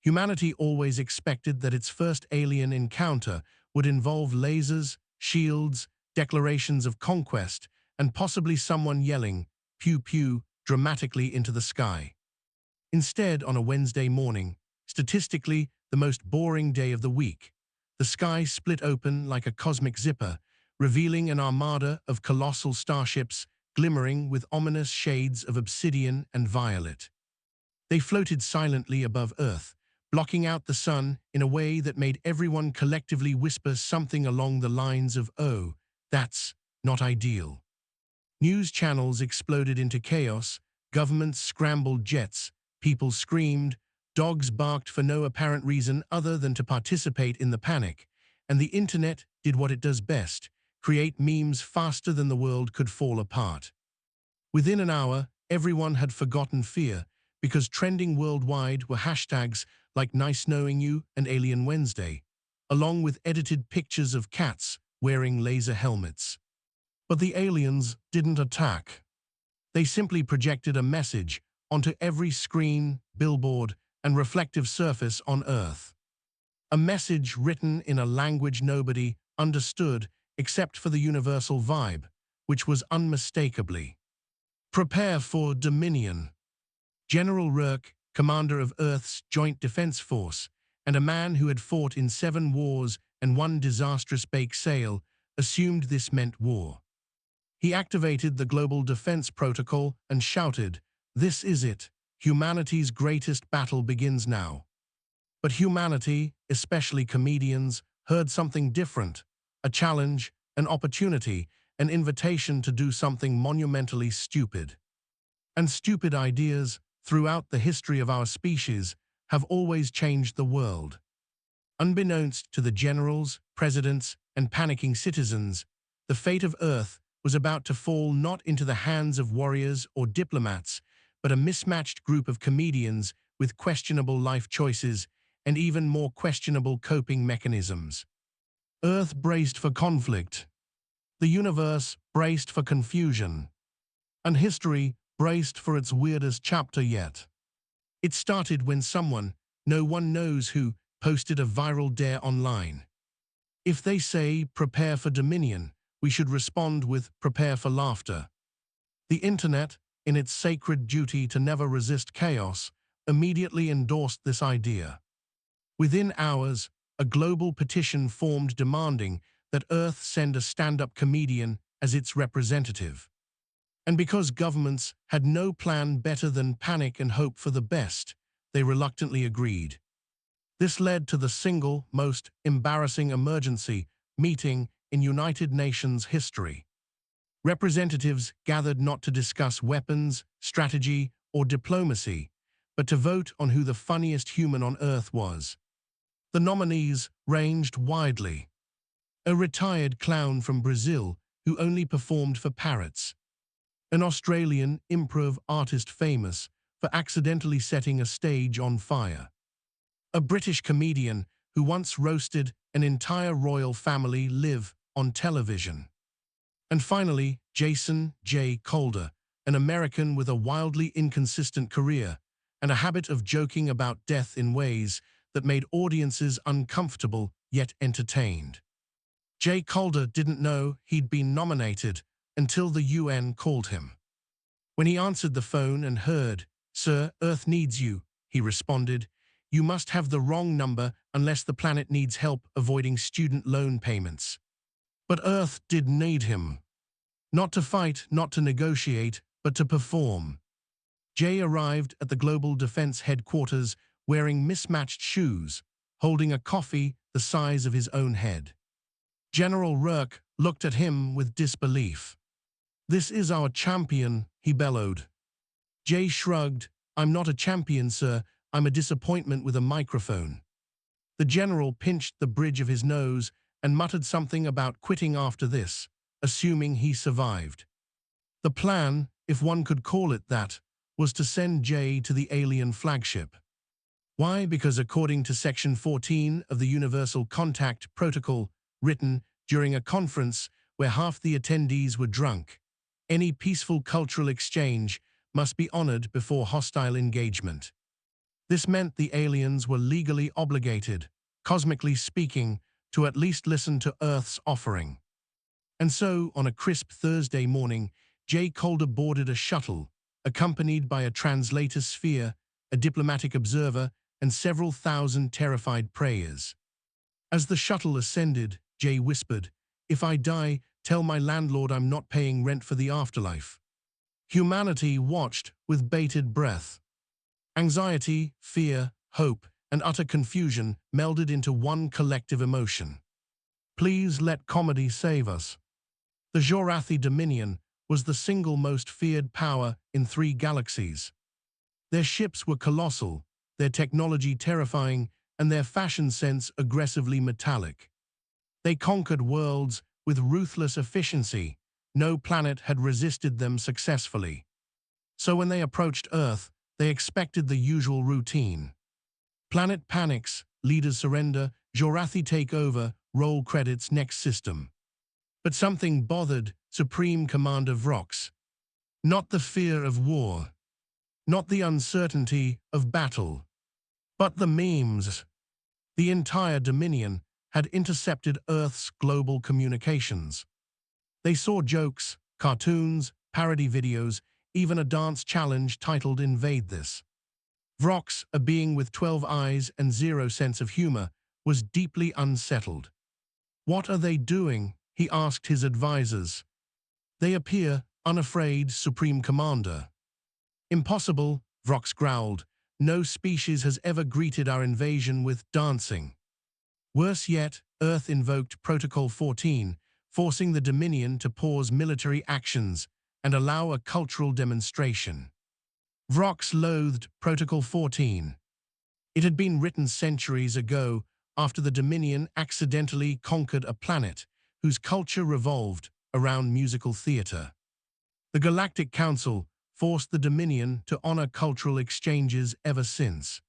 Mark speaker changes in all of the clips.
Speaker 1: Humanity always expected that its first alien encounter would involve lasers, shields, declarations of conquest, and possibly someone yelling, "Pew pew," dramatically into the sky. Instead, on a Wednesday morning, statistically the most boring day of the week, the sky split open like a cosmic zipper, revealing an armada of colossal starships glimmering with ominous shades of obsidian and violet. They floated silently above Earth, blocking out the sun in a way that made everyone collectively whisper something along the lines of, "Oh, that's not ideal." News channels exploded into chaos, governments scrambled jets, people screamed, dogs barked for no apparent reason other than to participate in the panic, and the internet did what it does best: create memes faster than the world could fall apart. Within an hour, everyone had forgotten fear, because trending worldwide were hashtags like "Nice Knowing You" and "Alien Wednesday," along with edited pictures of cats wearing laser helmets. But the aliens didn't attack. They simply projected a message onto every screen, billboard, and reflective surface on Earth. A message written in a language nobody understood except for the universal vibe, which was unmistakably, "Prepare for Dominion." General Rourke, commander of Earth's Joint Defense Force, and a man who had fought in 7 wars and 1 disastrous bake sale, assumed this meant war. He activated the Global Defense Protocol and shouted, "This is it. Humanity's greatest battle begins now." But humanity, especially comedians, heard something different: a challenge, an opportunity, an invitation to do something monumentally stupid. And stupid ideas, throughout the history of our species, have always changed the world. Unbeknownst to the generals, presidents, and panicking citizens, the fate of Earth was about to fall not into the hands of warriors or diplomats, but a mismatched group of comedians with questionable life choices and even more questionable coping mechanisms. Earth braced for conflict. The universe braced for confusion. And history braced for its weirdest chapter yet. It started when someone, no one knows who, posted a viral dare online. If they say, "Prepare for Dominion," we should respond with, "Prepare for laughter." The internet, in its sacred duty to never resist chaos, immediately endorsed this idea. Within hours, a global petition formed demanding that Earth send a stand-up comedian as its representative. And because governments had no plan better than panic and hope for the best, they reluctantly agreed. This led to the single most embarrassing emergency meeting in United Nations history. Representatives gathered not to discuss weapons, strategy, or diplomacy, but to vote on who the funniest human on Earth was. The nominees ranged widely. A retired clown from Brazil who only performed for parrots. An Australian improv artist famous for accidentally setting a stage on fire. A British comedian who once roasted an entire royal family live on television. And finally, Jason J. Calder, an American with a wildly inconsistent career and a habit of joking about death in ways that made audiences uncomfortable yet entertained. J. Calder didn't know he'd been nominated until the UN called him. When he answered the phone and heard, "Sir, Earth needs you," he responded, "You must have the wrong number unless the planet needs help avoiding student loan payments." But Earth did need him. Not to fight, not to negotiate, but to perform. Jay arrived at the Global Defense Headquarters wearing mismatched shoes, holding a coffee the size of his own head. General Rourke looked at him with disbelief. "This is our champion," he bellowed. Jay shrugged. "I'm not a champion, sir. I'm a disappointment with a microphone." The general pinched the bridge of his nose and muttered something about quitting after this, assuming he survived. The plan, if one could call it that, was to send Jay to the alien flagship. Why? Because according to Section 14 of the Universal Contact Protocol, written during a conference where half the attendees were drunk, any peaceful cultural exchange must be honored before hostile engagement. This meant the aliens were legally obligated, cosmically speaking, to at least listen to Earth's offering. And so, on a crisp Thursday morning, J. Calder boarded a shuttle, accompanied by a translator sphere, a diplomatic observer, and several thousand terrified prayers. As the shuttle ascended, Jay whispered, "If I die, tell my landlord I'm not paying rent for the afterlife." Humanity watched with bated breath. Anxiety, fear, hope, and utter confusion melded into one collective emotion. Please let comedy save us. The Jorathi Dominion was the single most feared power in 3 galaxies. Their ships were colossal, their technology terrifying, and their fashion sense aggressively metallic. They conquered worlds with ruthless efficiency. No planet had resisted them successfully. So when they approached Earth, they expected the usual routine. Planet panics, leaders surrender, Jorathi take over, roll credits, next system. But something bothered Supreme Commander Vrox. Not the fear of war, not the uncertainty of battle, but the memes. The entire Dominion had intercepted Earth's global communications. They saw jokes, cartoons, parody videos, even a dance challenge titled "Invade This." Vrox, a being with 12 eyes and 0 sense of humor, was deeply unsettled. "What are they doing?" he asked his advisors. "They appear unafraid, Supreme Commander." "Impossible," Vrox growled. "No species has ever greeted our invasion with dancing." Worse yet, Earth invoked Protocol 14, forcing the Dominion to pause military actions and allow a cultural demonstration. Vrox loathed Protocol 14. It had been written centuries ago after the Dominion accidentally conquered a planet whose culture revolved around musical theater. The Galactic Council forced the Dominion to honor cultural exchanges ever since.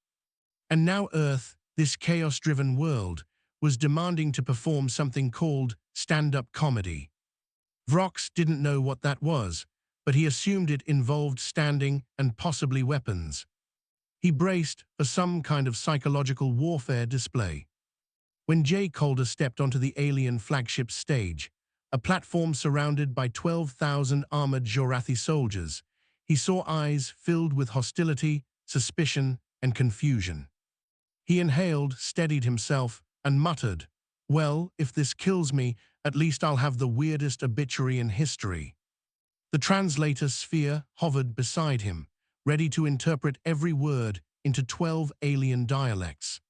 Speaker 1: And now Earth, this chaos-driven world, was demanding to perform something called stand-up comedy. Vrox didn't know what that was, but he assumed it involved standing and possibly weapons. He braced for some kind of psychological warfare display. When J. Calder stepped onto the alien flagship stage, a platform surrounded by 12,000 armored Jorathi soldiers, he saw eyes filled with hostility, suspicion, and confusion. He inhaled, steadied himself, and muttered, "Well, if this kills me, at least I'll have the weirdest obituary in history." The translator sphere hovered beside him, ready to interpret every word into 12 alien dialects.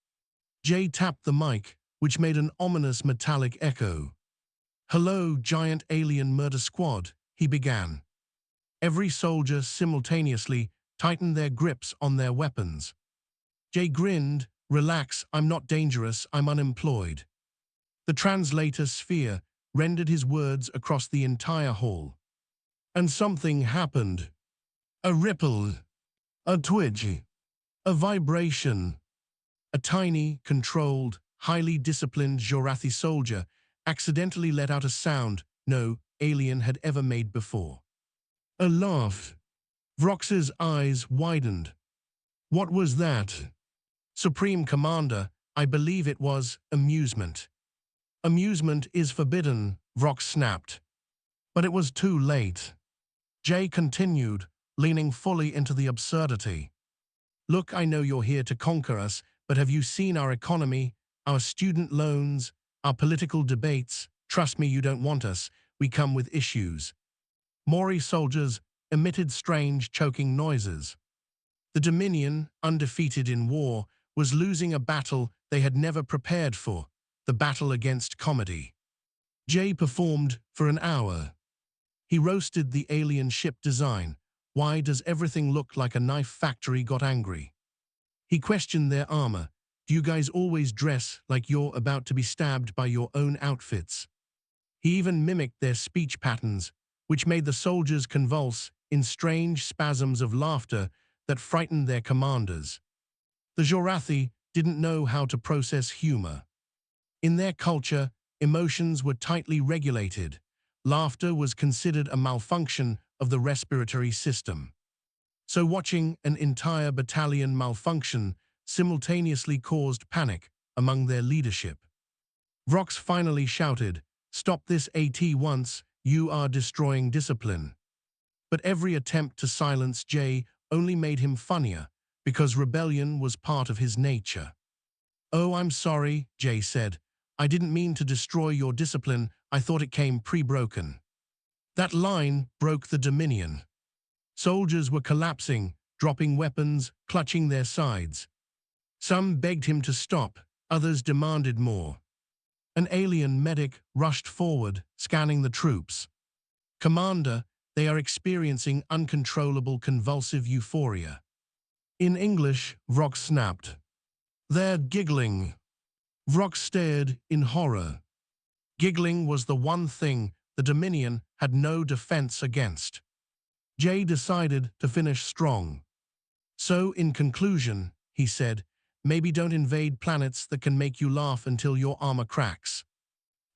Speaker 1: Jay tapped the mic, which made an ominous metallic echo. "Hello, giant alien murder squad," he began. Every soldier simultaneously tightened their grips on their weapons. Jay grinned. "Relax, I'm not dangerous, I'm unemployed." The translator sphere rendered his words across the entire hall. And something happened. A ripple, a twitch, a vibration. A tiny, controlled, highly disciplined Jorathi soldier accidentally let out a sound no alien had ever made before. A laugh. Vrox's eyes widened. "What was that?" "Supreme Commander, I believe it was amusement." "Amusement is forbidden," Vrox snapped. But it was too late. Jay continued, leaning fully into the absurdity. "Look, I know you're here to conquer us, but have you seen our economy, our student loans, our political debates? Trust me, you don't want us. We come with issues." Mori soldiers emitted strange, choking noises. The Dominion, undefeated in war, was losing a battle they had never prepared for, the battle against comedy. Jay performed for an hour. He roasted the alien ship design. Why does everything look like a knife factory? Got angry. He questioned their armor. Do you guys always dress like you're about to be stabbed by your own outfits? He even mimicked their speech patterns, which made the soldiers convulse in strange spasms of laughter that frightened their commanders. The Jorathi didn't know how to process humor. In their culture, emotions were tightly regulated. Laughter was considered a malfunction of the respiratory system. So watching an entire battalion malfunction simultaneously caused panic among their leadership. Vrox finally shouted, "Stop this AT once, you are destroying discipline." But every attempt to silence Jay only made him funnier, because rebellion was part of his nature. "Oh, I'm sorry," Jay said. "I didn't mean to destroy your discipline, I thought it came pre-broken." That line broke the Dominion. Soldiers were collapsing, dropping weapons, clutching their sides. Some begged him to stop, others demanded more. An alien medic rushed forward, scanning the troops. "Commander, they are experiencing uncontrollable convulsive euphoria." In English, Vrox snapped, "They're giggling." Vrox stared in horror. Giggling was the one thing the Dominion had no defense against. Jay decided to finish strong. "So, in conclusion," he said, "maybe don't invade planets that can make you laugh until your armor cracks."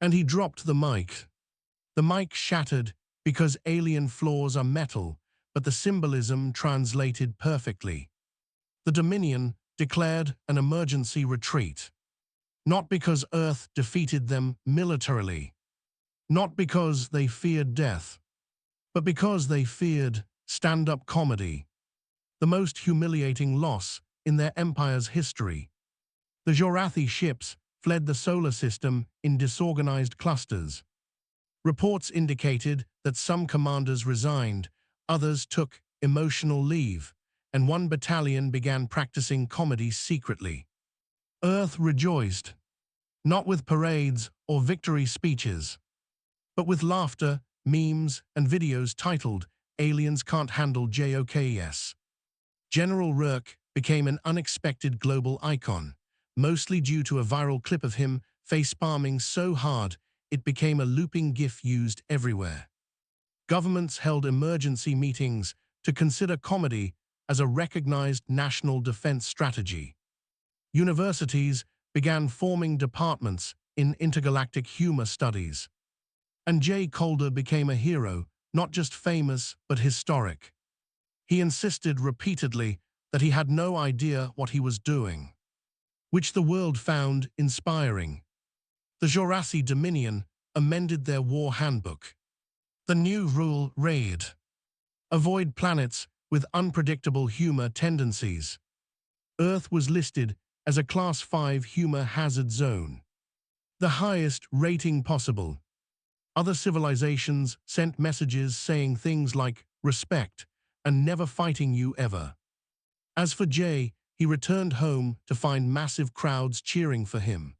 Speaker 1: And he dropped the mic. The mic shattered because alien floors are metal, but the symbolism translated perfectly. The Dominion declared an emergency retreat. Not because Earth defeated them militarily. Not because they feared death. But because they feared stand-up comedy. The most humiliating loss in their empire's history. The Jorathi ships fled the solar system in disorganized clusters. Reports indicated that some commanders resigned, others took emotional leave, and one battalion began practicing comedy secretly. Earth rejoiced, not with parades or victory speeches, but with laughter, memes, and videos titled, "Aliens Can't Handle JOKS." General Rourke became an unexpected global icon, mostly due to a viral clip of him face-palming so hard it became a looping GIF used everywhere. Governments held emergency meetings to consider comedy as a recognized national defense strategy. Universities began forming departments in intergalactic humor studies. And Jay Calder became a hero, not just famous, but historic. He insisted repeatedly that he had no idea what he was doing, which the world found inspiring. The Jorathi Dominion amended their war handbook. The new rule read, "Avoid planets with unpredictable humor tendencies." Earth was listed as a Class 5 humor hazard zone, the highest rating possible. Other civilizations sent messages saying things like "respect" and "never fighting you ever." As for Jay, he returned home to find massive crowds cheering for him.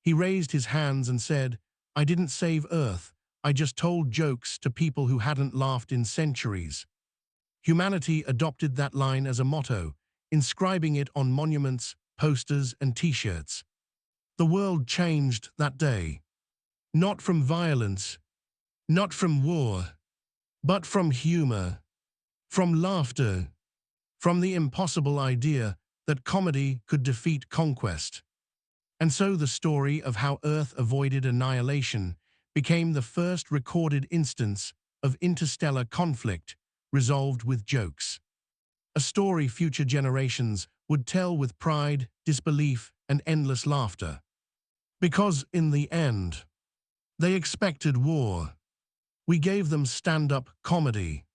Speaker 1: He raised his hands and said, "I didn't save Earth, I just told jokes to people who hadn't laughed in centuries." Humanity adopted that line as a motto, inscribing it on monuments, posters, and t-shirts. The world changed that day. Not from violence, not from war, but from humor, from laughter, from the impossible idea that comedy could defeat conquest. And so the story of how Earth avoided annihilation became the first recorded instance of interstellar conflict resolved with jokes. A story future generations would tell with pride, disbelief, and endless laughter. Because in the end, they expected war. We gave them stand-up comedy.